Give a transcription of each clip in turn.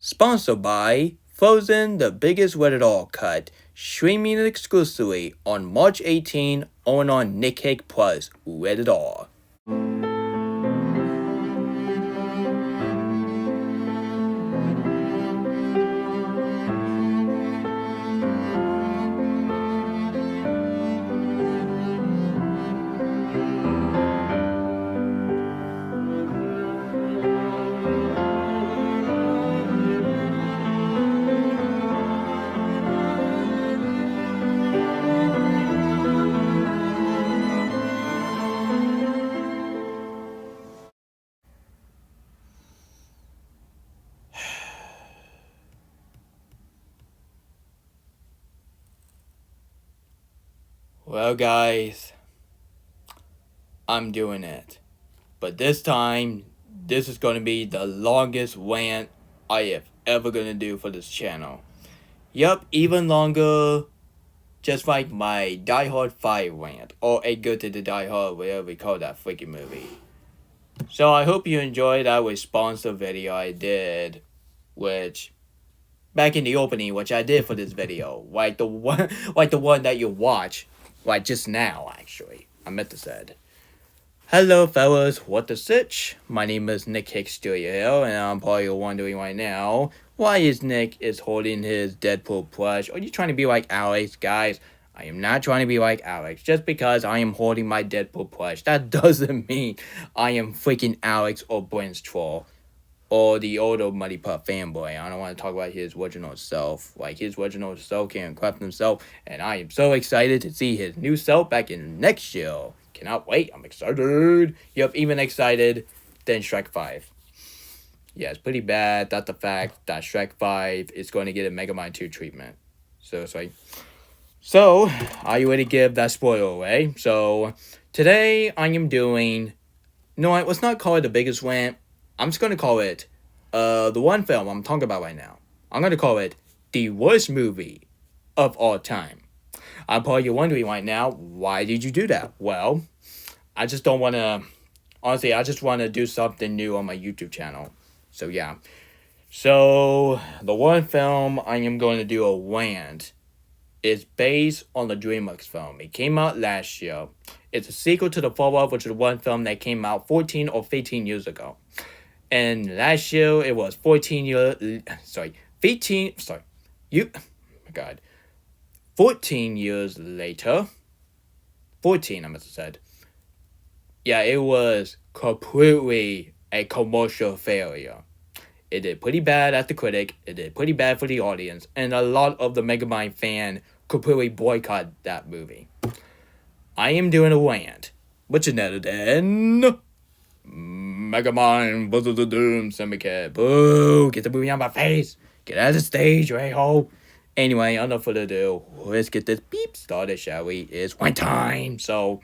Sponsored by Frozen, the biggest rated R cut, streaming exclusively on March 18 only on Nick Plus rated R. Well, guys, I'm doing it. But this time, this is going to be the longest rant I have ever going to do for this channel. Yup, even longer, just like my Die Hard 5 rant, or A Good to the Die Hard, whatever we call that freaking movie. So I hope you enjoyed that responsive video I did, which back in the opening, which I did for this video, like the one that you watch, like just now. Actually, I meant to said. Hello, fellas. What the sitch? My name is Nick Hicks Studio, and I'm probably wondering right now why Nick is holding his Deadpool plush. Are you trying to be like Alex, guys? I am not trying to be like Alex. Just because I am holding my Deadpool plush, that doesn't mean I am freaking Alex or Brent's troll. Or the older Muddy Pup fanboy. I don't want to talk about his original self. Like, his original self can't craft himself. And I am so excited to see his new self back in next year. Cannot wait. I'm excited. Yep, even excited than Shrek 5. Yeah, it's pretty bad that the fact that Shrek 5 is going to get a Megamind 2 treatment. So, it's like... So, are you ready to give that spoiler away? So, today I am doing... No, let's not call it the biggest rant. I'm just going to call it, the one film I'm talking about right now. I'm going to call it the worst movie of all time. I'm probably wondering right now, why did you do that? Well, I just don't want to, honestly, I just want to do something new on my YouTube channel. So, yeah. So, the one film I am going to do a rant is based on the DreamWorks film. It came out last year. It's a sequel to the follow-up, which is one film that came out 14 or 15 years ago. And last year, it was 14 years later. 14, I must have said. Yeah, it was completely a commercial failure. It did pretty bad at the critic. It did pretty bad for the audience. And a lot of the Megamind fan completely boycotted that movie. I am doing a rant, which is better than... Megamind, Buzzer the Doom, Syndicate. Boo! Get the movie on my face. Get out of the stage, right hole. Anyway, enough further ado. Let's get this beep started, shall we? It's one time. So,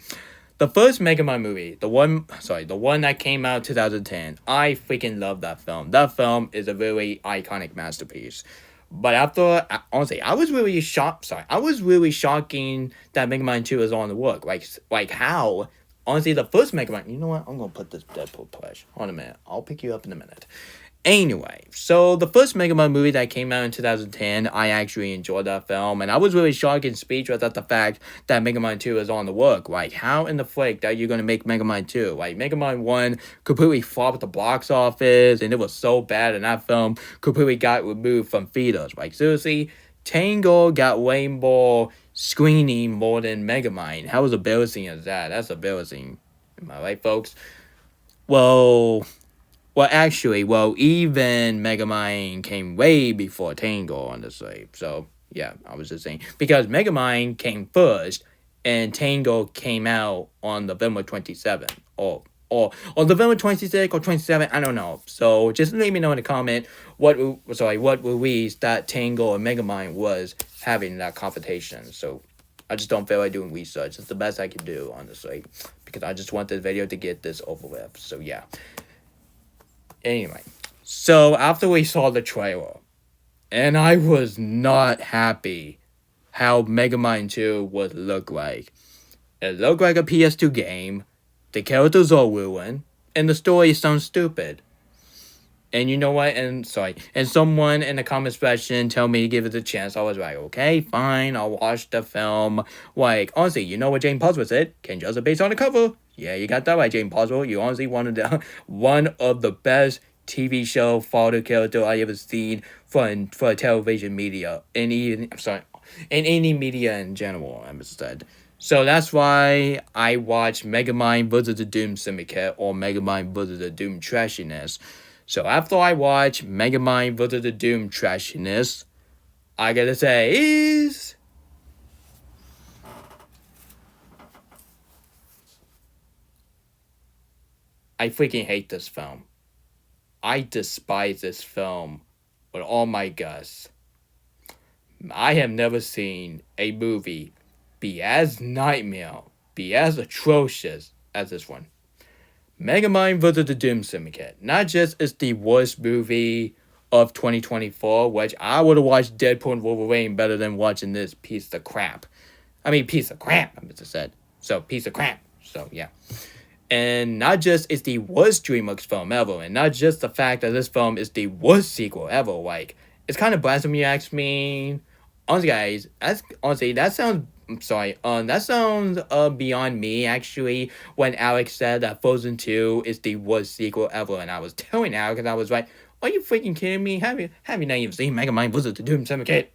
the first Megamind movie, the one that came out in 2010. I freaking love that film. That film is a very iconic masterpiece. But after, honestly, I was really shocked. I was really shocking that Megamind 2 is on the work. Like how? Honestly, the first Megamind... You know what? I'm going to put this Deadpool plush. Hold on a minute. I'll pick you up in a minute. Anyway, so the first Megamind movie that came out in 2010, I actually enjoyed that film. And I was really shocked and speechless at the fact that Megamind 2 is on the work. Like, how in the frick that you're going to make Megamind 2? Like, Megamind 1 completely flopped at the box office. And it was so bad. And that film completely got removed from theaters. Like, seriously... Tango got rainbow screening more than Megamind. How embarrassing is that? That's embarrassing. Am I right, folks? Well, even Megamind came way before Tango on the site. So, yeah, I was just saying. Because Megamind came first, and Tango came out on November 27th. Or November 26th or 27th, I don't know. So just let me know in the comment what release that Tango and Megamind was having that competition. So I just don't feel like doing research. It's the best I can do, honestly, because I just want this video to get this over with. So yeah. Anyway, so after we saw the trailer, and I was not happy how Megamind 2 would look like. It looked like a PS2 game. The characters are ruined, and the story sounds stupid. And you know what? And someone in the comment section told me to give it a chance. I was like, okay, fine, I'll watch the film. Like, honestly, you know what Jane Posner said? Can't judge it based on the cover. Yeah, you got that right, Jane Posner. You honestly one of the best TV show father character I ever seen for television media. In any media in general, I said. So that's why I watched Megamind vs. the Doom Syndicate or Megamind vs. the Doom Trashiness. So after I watch Megamind vs. the Doom Trashiness, I gotta say is I freaking hate this film. I despise this film with all my guts. I have never seen a movie be as nightmare, be as atrocious as this one. Megamind vs. the Doom Syndicate. Not just is the worst movie of 2024, which I would have watched Deadpool and Wolverine better than watching this piece of crap. Piece of crap, I must have said. So, piece of crap. So, yeah. And not just is the worst DreamWorks film ever, and not just the fact that this film is the worst sequel ever. Like, it's kind of blasphemy, you ask me. Honestly, guys, that sounds. I'm sorry. That sounds beyond me. Actually, when Alex said that Frozen 2 is the worst sequel ever, and I was telling Alex, and I was like, "Are you freaking kidding me? Have you not even seen Megamind vs. the Doom Syndicate?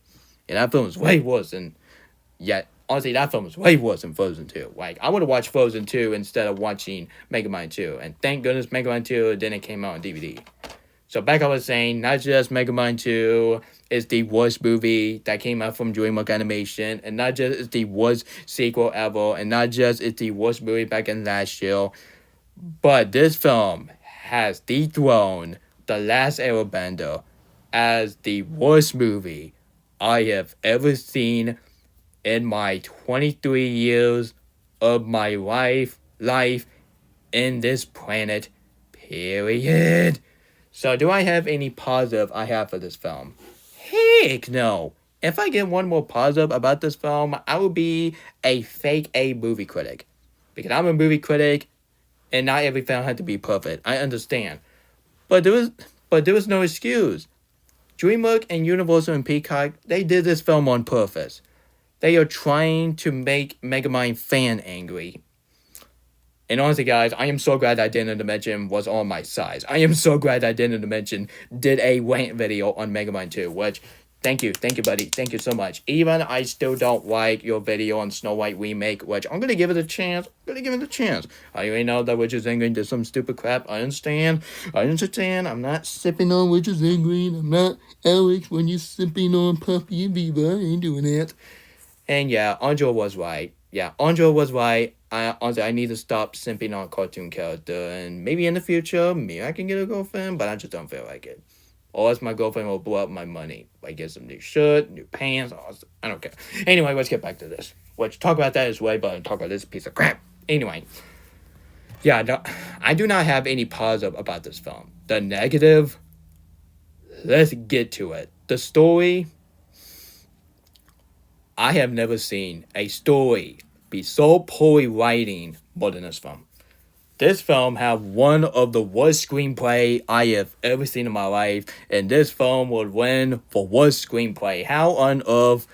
Yeah, that film is way worse than. Yet, honestly, that film is way worse than Frozen 2. Like, I would have watched Frozen 2 instead of watching Megamind 2, and thank goodness Megamind 2 didn't came out on DVD. So back I was saying, not just Megamind 2 is the worst movie that came out from DreamWorks Animation, and not just is the worst sequel ever, and not just is the worst movie back in last year, but this film has dethroned The Last Airbender as the worst movie I have ever seen in my 23 years of my life in this planet, period. So, do I have any positive I have for this film? Heck no. If I get one more positive about this film, I will be a fake A movie critic. Because I'm a movie critic, and not every film had to be perfect. I understand. But there was no excuse. DreamWorks and Universal and Peacock, they did this film on purpose. They are trying to make Megamind fan angry. And honestly, guys, I am so glad that Dana Dimension was on my side. I am so glad that Dana Dimension did a rant video on Megamind 2, which, thank you, buddy. Thank you so much. Even I still don't like your video on Snow White Remake, which I'm going to give it a chance. I already know that Witches Angry did some stupid crap. I understand. I'm not sipping on Witches Angry. I'm not Alex when you're sipping on Puffy and Viva. I ain't doing that. And yeah, Andrew was right. I need to stop simping on cartoon character, and maybe in the future, maybe I can get a girlfriend, but I just don't feel like it. Or else my girlfriend will blow up my money. Like, get some new shirt, new pants, I don't care. Anyway, let's get back to this. Let's talk about that as well, but talk about this piece of crap. Anyway. Yeah, no, I do not have any positive about this film. The negative, let's get to it. The story, I have never seen a story be so poorly writing more than this film. This film have one of the worst screenplay I have ever seen in my life, and this film would win for worst screenplay. How on earth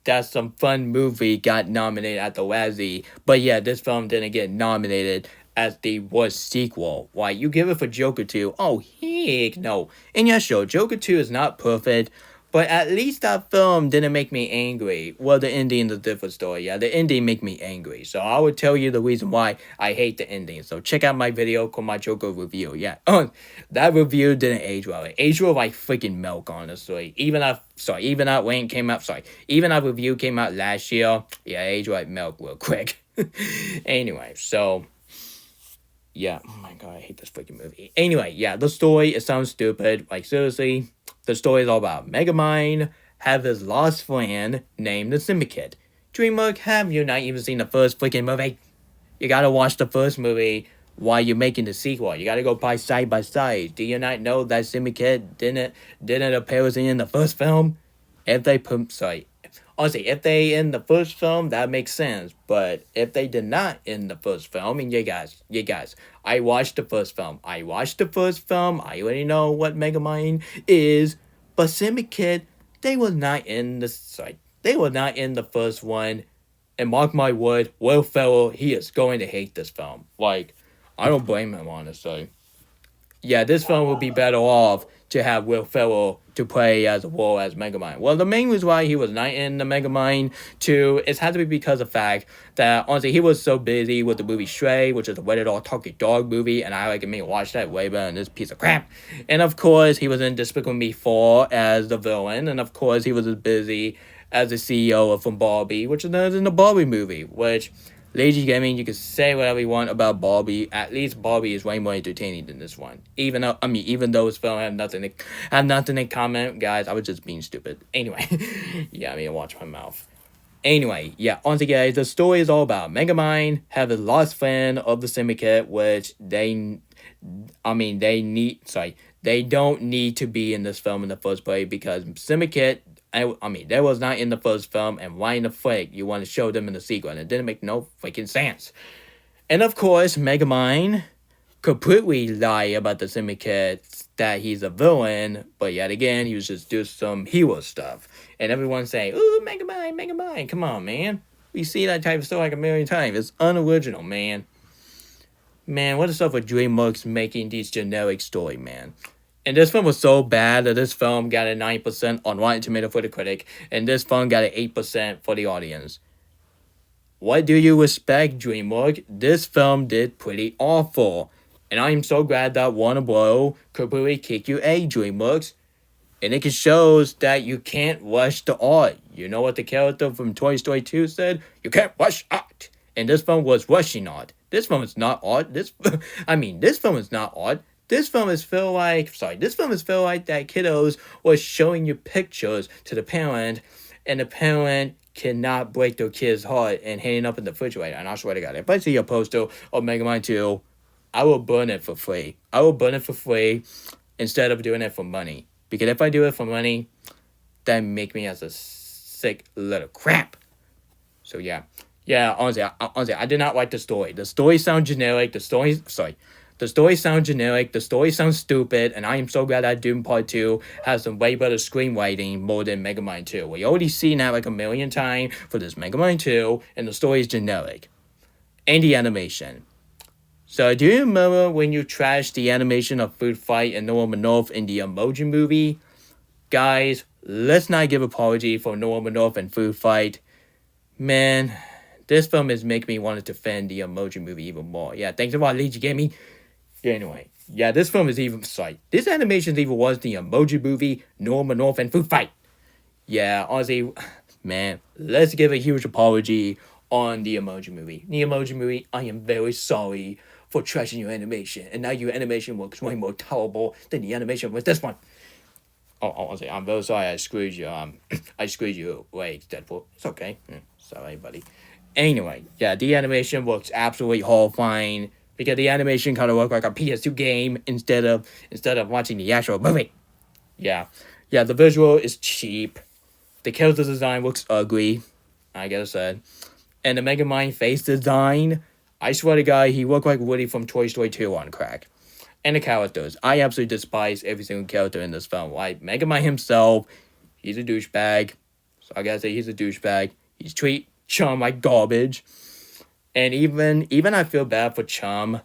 that Some Fun Movie got nominated at the Razzie, but yeah, this film didn't get nominated as the worst sequel. Why, you give it for Joker 2? Oh, heck no. And yeah, sure, Joker 2 is not perfect, but at least that film didn't make me angry. Well, the ending is a different story. Yeah, the ending make me angry. So I would tell you the reason why I hate the ending. So check out my video called my Joker review. Yeah, that review didn't age well. It aged well like freaking milk, honestly. Even that review came out last year. Yeah, it aged like milk real quick. Anyway, so yeah, oh my god, I hate this freaking movie. Anyway, yeah, the story, it sounds stupid. Like, seriously, the story is all about Megamind have his lost friend named the Syndicate. DreamWorks, have you not even seen the first freaking movie? You gotta watch the first movie while you're making the sequel. You gotta go by side. Do you not know that Syndicate didn't appear in the first film? Honestly, if they in the first film, that makes sense. But if they did not in the first film, and you guys, I watched the first film. I already know what Megamind is. But Syndicate, they were not in the sorry, they were not in the first one. And mark my word, Will Ferrell, he is going to hate this film. Like, I don't blame him, honestly. Yeah, this film would be better off to have Will Ferrell to play as a role as Megamind. Well, the main reason why he was not in the Megamind 2 it had to be because of the fact that honestly he was so busy with the movie Stray, which is a rated R talking dog movie, and I like me watch that way better than this piece of crap. And of course, he was in Despicable Me 4 as the villain, and of course, he was as busy as the CEO of from Barbie, which is in the Barbie movie, which Lazy Gaming, you can say whatever you want about Barbie. At least Barbie is way more entertaining than this one. Even though this film had nothing in common, guys, I was just being stupid. Anyway, yeah, watch my mouth. Anyway, yeah, honestly, guys, the story is all about Megamind have a lost friend of the Syndicate, which they don't need to be in this film in the first place because Syndicate they was not in the first film, and why in the frick you want to show them in the sequel? And it didn't make no freaking sense. And of course, Megamind completely lie about the Syndicate that he's a villain, but yet again, he was just doing some hero stuff. And everyone's saying, ooh, Megamind, come on, man. We see that type of stuff like a million times. It's unoriginal, man. Man, what is up with DreamWorks making these generic story, man? And this film was so bad that this film got a 9% on Rotten Tomatoes for the critic, and this film got an 8% for the audience. What do you expect, DreamWorks? This film did pretty awful. And I am so glad that Warner Bros. Completely kicked you a DreamWorks. And it shows that you can't rush the art. You know what the character from Toy Story 2 said? You can't rush art. And this film was rushing art. This film is not art. This film is not art. This film is feel like that kiddos was showing you pictures to the parent, and the parent cannot break their kid's heart and hanging up in the refrigerator. And I swear to God, if I see a poster of Megamind 2, I will burn it for free. I will burn it for free instead of doing it for money. Because if I do it for money, that make me as a sick little crap. So yeah. Yeah, honestly, I did not like the story. The story sounds generic. The story sounds generic, the story sounds stupid, and I am so glad that Doom Part 2 has some way better screenwriting more than Megamind 2. We already seen that like a million times for this Megamind 2, and the story is generic. And the animation. So do you remember when you trashed the animation of Food Fight and Noah North in the Emoji Movie? Guys, let's not give apology for Noah North and Food Fight. Man, this film is making me want to defend the Emoji Movie even more. Yeah, thanks a lot, Legion Gaming. Anyway, yeah, this film is even this animation is even worse than the Emoji Movie, Norman North, and Food Fight. Yeah, honestly, man, let's give a huge apology on the Emoji Movie. The Emoji Movie, I am very sorry for trashing your animation, and now your animation looks way more tolerable than the animation with this one. Oh, honestly, I'm very sorry I screwed you. I screwed you. Wait, Deadpool. It's okay. Sorry, buddy. Anyway, yeah, the animation looks absolutely horrifying. Because the animation kind of looked like a PS2 game instead of watching the actual movie. Yeah, the visual is cheap. The character design looks ugly, I guess I said. And the Megamind face design, I swear to God, he looked like Woody from Toy Story 2 on crack. And the characters, I absolutely despise every single character in this film. Like Megamind himself, he's a douchebag. So I gotta say he's a douchebag. He's treat Chum like garbage. And even I feel bad for Chum,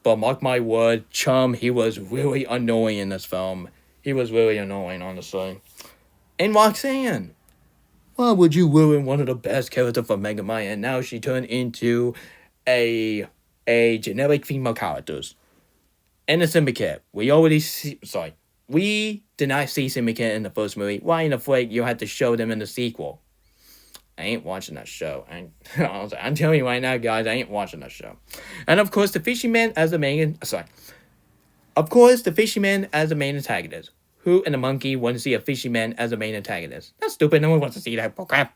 but mark my word, Chum, he was really annoying in this film. He was really annoying, honestly. And Roxanne, why would you ruin one of the best characters for Megamind, and now she turned into a generic female characters? And the Syndicate, we did not see Syndicate in the first movie. Why in the frick you had to show them in the sequel? I ain't watching that show. I'm telling you right now, guys, I ain't watching that show. And of course, the fisherman as the main antagonist. Who in the monkey wants to see a fisherman as the main antagonist? That's stupid. No one wants to see that crap.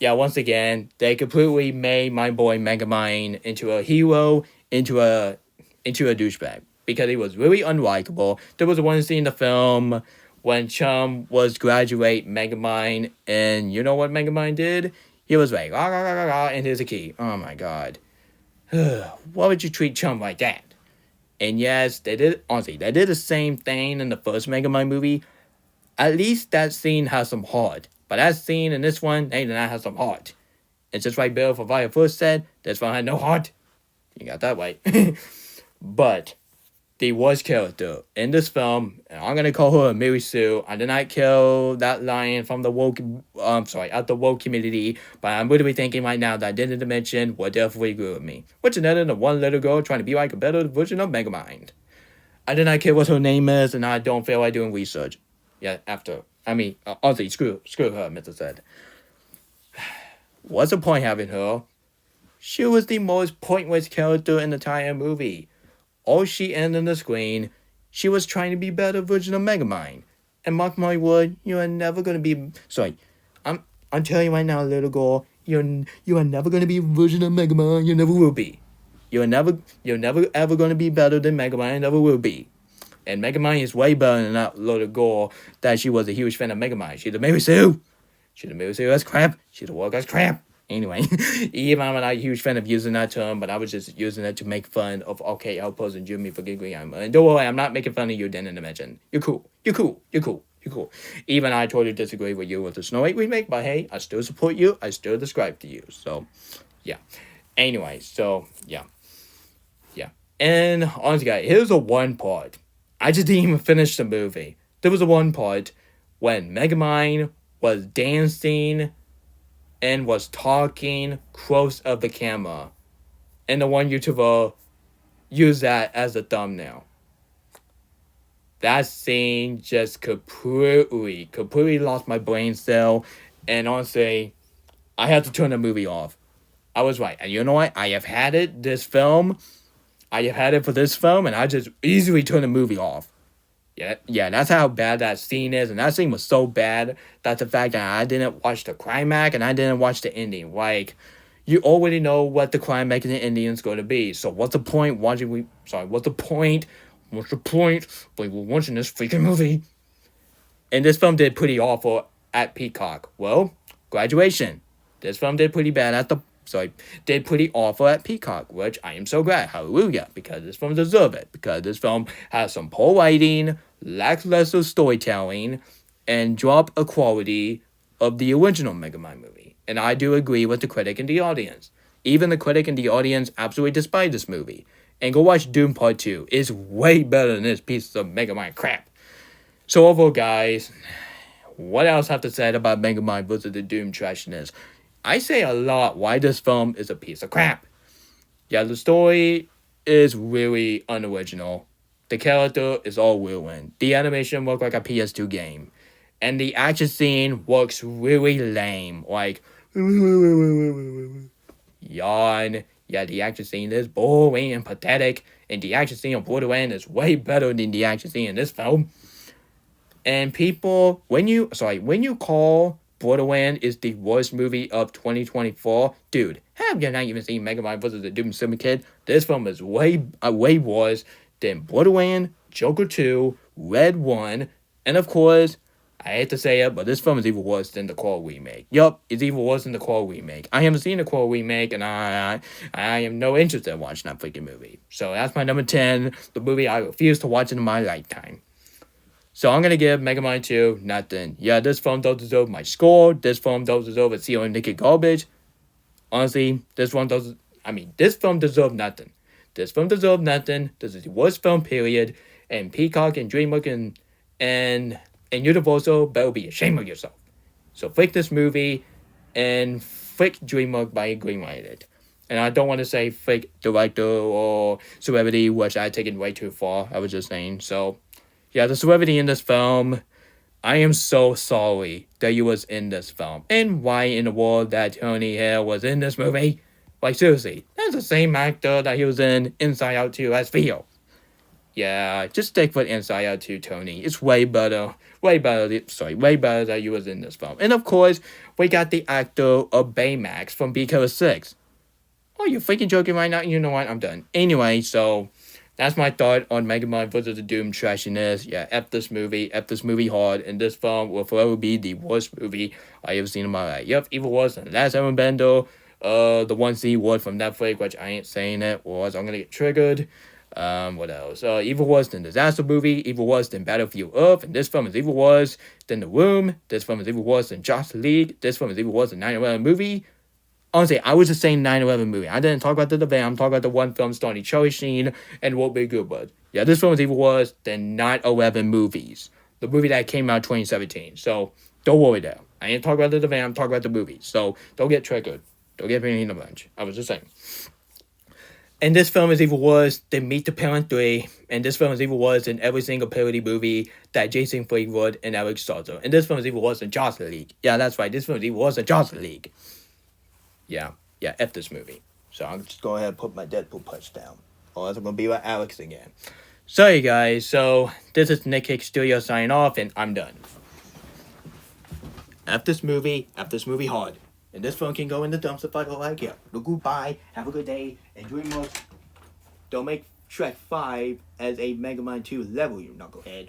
Yeah, once again, they completely made my boy Megamind into a hero, into a douchebag. Because he was really unlikable. There was one scene in the film when Chum was graduate Megamind, and you know what Megamind did? He was like, rah, rah, rah, rah, rah, and here's a key. Oh my god. Why would you treat Chum like that? And yes, they did, honestly, they did the same thing in the first Megamind movie. At least that scene has some heart. But that scene in this one, they did not have some heart. It's just like Bill for Fire first said, this one had no heart. You got that right. But the worst character in this film, and I'm gonna call her Mary Sue. I did not kill that lion from the woke, at the woke community, but I'm literally thinking right now that I didn't mention will definitely agree with me. What's another than one little girl trying to be like a better version of Megamind? I did not care what her name is, and I don't feel like doing research. Yeah, honestly, screw her, Mr. Said. What's the point having her? She was the most pointless character in the entire movie. All she ended on the screen, she was trying to be better version of Megamind. And mark my word, you are never gonna be. Sorry, I'm telling you right now, little girl, you are never gonna be a version of Megamind. You never will be. You're never ever gonna be better than Megamind. Never will be. And Megamind is way better than that little girl that she was a huge fan of Megamind. She's a Mary Sue. She's a Mary Sue as crap. She's a work as crap. Anyway, even I'm not a huge fan of using that term, but I was just using it to make fun of, okay, Outpost and Jimmy for giggling. And don't worry, I'm not making fun of you, Dan and Dimension. You're cool. You're cool. You're cool. You're cool. Even I totally disagree with you with the Snow White remake, but hey, I still support you. I still subscribe to you. So, yeah. Anyway, so, yeah. Yeah. And honestly, guys, here's a one part. I just didn't even finish the movie. There was a one part when Megamind was dancing and was talking close of the camera. And the one YouTuber used that as a thumbnail. That scene just completely lost my brain cell. And honestly, I had to turn the movie off. I was right. And you know what? I have had it for this film, and I just easily turned the movie off. Yeah, that's how bad that scene is, and that scene was so bad that the fact that I didn't watch the climax and I didn't watch the ending. Like, you already know what the climax and the ending is going to be. So what's the point watching? What's the point? What's the point? Like, we're watching this freaking movie. And this film did pretty awful at Peacock. Well, graduation. This film did pretty bad at did pretty awful at Peacock, which I am so glad. Hallelujah. Because this film deserves it. Because this film has some poor writing, lackluster storytelling, and drop a quality of the original Megamind movie. And I do agree with the critic and the audience. Even the critic and the audience absolutely despise this movie. And go watch Doom Part 2. It's way better than this piece of Megamind crap. So overall, guys, what else have to say about Megamind versus the Doom trashiness? I say a lot why this film is a piece of crap. Yeah, the story is really unoriginal. The character is all ruined. The animation looks like a PS2 game. And the action scene looks really lame. Like, yawn. Yeah, the action scene is boring and pathetic. And the action scene of Borderlands is way better than the action scene in this film. And people, when you call Borderlands is the worst movie of 2024, dude, have you not even seen Megamind vs. the Doom Syndicate? This film is way worse than Borderlands, Joker 2, Red 1, and of course, I hate to say it, but this film is even worse than the Core remake. Yup, it's even worse than the Core remake. I haven't seen the Core remake, and I have no interest in watching that freaking movie. So that's my number 10, the movie I refuse to watch in my lifetime. So I'm going to give Megamind 2 nothing. Yeah, this film don't deserve my score. This film don't deserve a CO Naked garbage. Honestly, this film deserves nothing. This film deserves nothing. This is the worst film, period. And Peacock and DreamWorks and Universal better be ashamed of yourself. So flick this movie and flick DreamWorks by greenlighting it. And I don't want to say flick director or celebrity, which I take it way too far. I was just saying, so... Yeah, the celebrity in this film, I am so sorry that he was in this film. And why in the world that Tony Hill was in this movie? Like, seriously, that's the same actor that he was in Inside Out 2 as Theo. Yeah, just stick with Inside Out 2, Tony. It's way better that he was in this film. And of course, we got the actor of Baymax from Beacon 6. Oh, you're freaking joking right now? You know what? I'm done. Anyway, so... That's my thought on Megamind vs. the Doom trashiness. Yeah, F this movie hard, and this film will forever be the worst movie I ever seen in my life. Yep, even worse than the last Airbender, the one C word from Netflix, which I ain't saying it, or else I'm gonna get triggered. What else? Even worse than Disaster Movie, even worse than Battlefield Earth, and this film is even worse than The Room, this film is even worse than Josh League, this film is even worse than 9/11 movie. Honestly, I was just saying 9/11 movie. I didn't talk about the debate. I'm talking about the one film starring Charlie Sheen and what Big Good was. Yeah, this film is even worse than 9/11 movies. The movie that came out 2017. So, don't worry there. I ain't talking about the debate. I'm talking about the movie. So, don't get triggered. Don't get me in a bunch. I was just saying. And this film is even worse than Meet the Parent 3. And this film is even worse than every single parody movie that Jason Fleetwood and Alex Salter. And this film is even worse than Jocelyn League. Yeah, that's right. This film is even worse than Jocelyn League. Yeah, F this movie. So I'm just go ahead and put my Deadpool punch down. Or else I'm going to be like Alex again. Sorry, guys. So this is Nick Hicks Studio signing off, and I'm done. F this movie hard. And this film can go in the dumpster if I don't like it. Goodbye. Have a good day. Enjoy more. Don't make Shrek 5 as a Megamind 2 level, you knucklehead.